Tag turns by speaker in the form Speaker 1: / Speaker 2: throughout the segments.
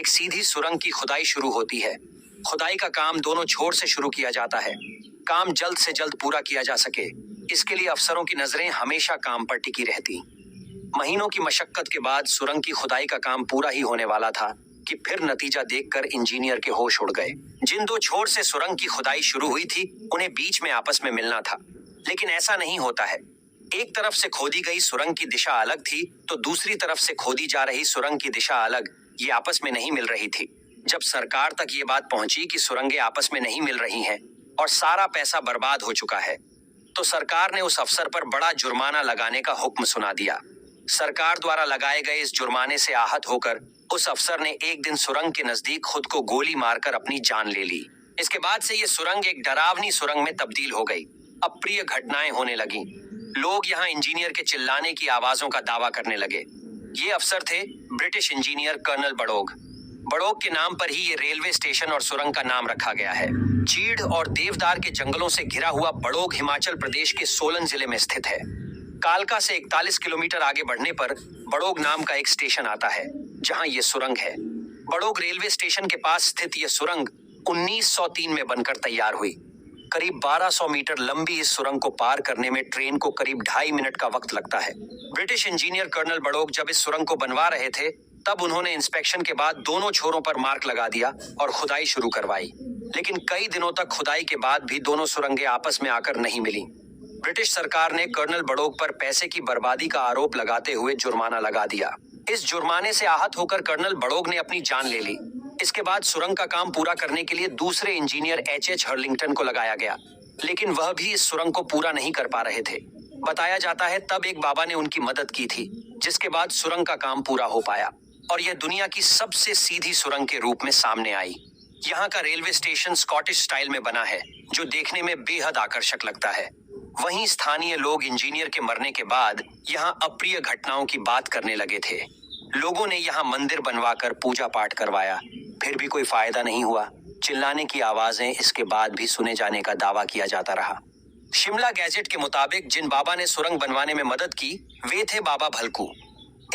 Speaker 1: एक सीधी सुरंग की खुदाई शुरू होती है। खुदाई का काम दोनों छोर से शुरू किया जाता है। काम जल्द से जल्द पूरा किया जा सके, इसके लिए अफसरों की नजरें हमेशा काम पर टिकी रहती। महीनों की मशक्कत के बाद सुरंग की खुदाई का काम पूरा ही होने वाला था कि फिर नतीजा देखकर इंजीनियर के होश उड़ गए। जिन दो छोर से सुरंग की खुदाई शुरू हुई थी, उन्हें बीच में आपस में मिलना था, लेकिन ऐसा नहीं होता है। एक तरफ से खोदी गई सुरंग की दिशा अलग थी, तो दूसरी तरफ से खोदी जा रही सुरंग की दिशा अलग, ये आपस में नहीं मिल रही थी। जब सरकार तक ये बात पहुंची कि सुरंगें आपस में नहीं मिल रही हैं और सारा पैसा बर्बाद हो चुका है, तो सरकार ने उस अफसर पर बड़ा जुर्माना लगाने का हुक्म सुना दिया। सरकार द्वारा लगाए गए इस जुर्माने से आहत होकर उस अफसर ने एक दिन सुरंग के नजदीक खुद को गोली मारकर अपनी जान ले ली। इसके बाद से ये सुरंग एक डरावनी सुरंग में तब्दील हो गई। अप्रिय घटनाएं होने लगी। लोग यहाँ इंजीनियर के चिल्लाने की आवाजों का दावा करने लगे। ये अफसर थे British engineer colonel Barog. Barog के नाम पर ही ये रेलवे स्टेशन और सुरंग का नाम रखा गया है। चीड़ और देवदार के जंगलों से घिरा हुआ बड़ोग हिमाचल प्रदेश के सोलन जिले में स्थित है। कालका से 41 किलोमीटर आगे बढ़ने पर बड़ोग नाम का एक स्टेशन आता है, जहां ये सुरंग है। बड़ोग रेलवे स्टेशन के पास स्थित ये सुरंग 1903 में बनकर तैयार हुई। करीब 1200 मीटर लंबी इस सुरंग को पार करने में ट्रेन को करीब 2.5 मिनट का वक्त लगता है। ब्रिटिश इंजीनियर कर्नल बड़ोग जब इस सुरंग को बनवा रहे थे, तब उन्होंने इंस्पेक्शन के बाद दोनों छोरों पर मार्क लगा दिया और खुदाई शुरू करवाई। लेकिन कई दिनों तक खुदाई के बाद भी दोनों सुरंगें आपस में आकर नहीं मिली। ब्रिटिश सरकार ने कर्नल बड़ोग पर पैसे की बर्बादी का आरोप लगाते हुए जुर्माना लगा दिया। इस जुर्माने से आहत होकर कर्नल बड़ोग ने अपनी जान ले ली। इसके बाद सुरंग का काम पूरा करने के लिए दूसरे इंजीनियर H.H. हर्लिंगटन को लगाया गया, लेकिन वह भी इस सुरंग को पूरा नहीं कर पा रहे थे। बताया जाता है तब एक बाबा ने उनकी मदद की थी, जिसके बाद सुरंग का काम पूरा हो पाया और यह दुनिया की सबसे सीधी सुरंग के रूप में सामने आई। यहाँ का रेलवे स्टेशन स्कॉटिश स्टाइल में बना है, जो देखने में बेहद आकर्षक लगता है। वहीं स्थानीय लोग इंजीनियर के मरने के बाद यहाँ अप्रिय घटनाओं की बात करने लगे थे। लोगों ने यहाँ मंदिर बनवाकर पूजा पाठ करवाया, फिर भी कोई फायदा नहीं हुआ। चिल्लाने की आवाजें इसके बाद भी सुने जाने का दावा किया जाता रहा। शिमला गैजेट के मुताबिक जिन बाबा ने सुरंग बनवाने में मदद की, वे थे बाबा भलकू।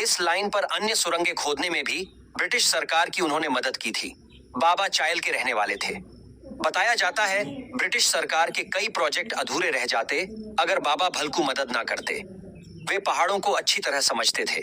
Speaker 1: इस लाइन पर अन्य सुरंगें खोदने में भी ब्रिटिश सरकार की उन्होंने मदद की थी। बाबा चायल के रहने वाले थे। बताया जाता है ब्रिटिश सरकार के कई प्रोजेक्ट अधूरे रह जाते अगर बाबा भलकू मदद ना करते। वे पहाड़ों को अच्छी तरह समझते थे।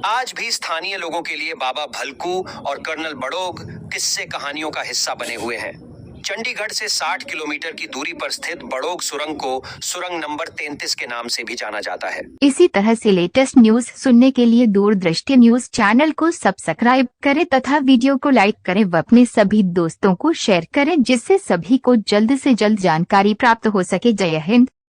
Speaker 1: आज भी स्थानीय लोगों के लिए बाबा भलकू और कर्नल बड़ोग किस्से कहानियों का हिस्सा बने हुए हैं। चंडीगढ़ से 60 किलोमीटर की दूरी पर स्थित बड़ोग सुरंग को सुरंग नंबर 33 के नाम से भी जाना जाता है।
Speaker 2: इसी तरह से लेटेस्ट न्यूज सुनने के लिए दूरदृष्टि न्यूज चैनल को सब्सक्राइब करें तथा वीडियो को लाइक करें व अपने सभी दोस्तों को शेयर करें, जिससे सभी को जल्द से जल्द जानकारी प्राप्त हो सके। जय हिंद।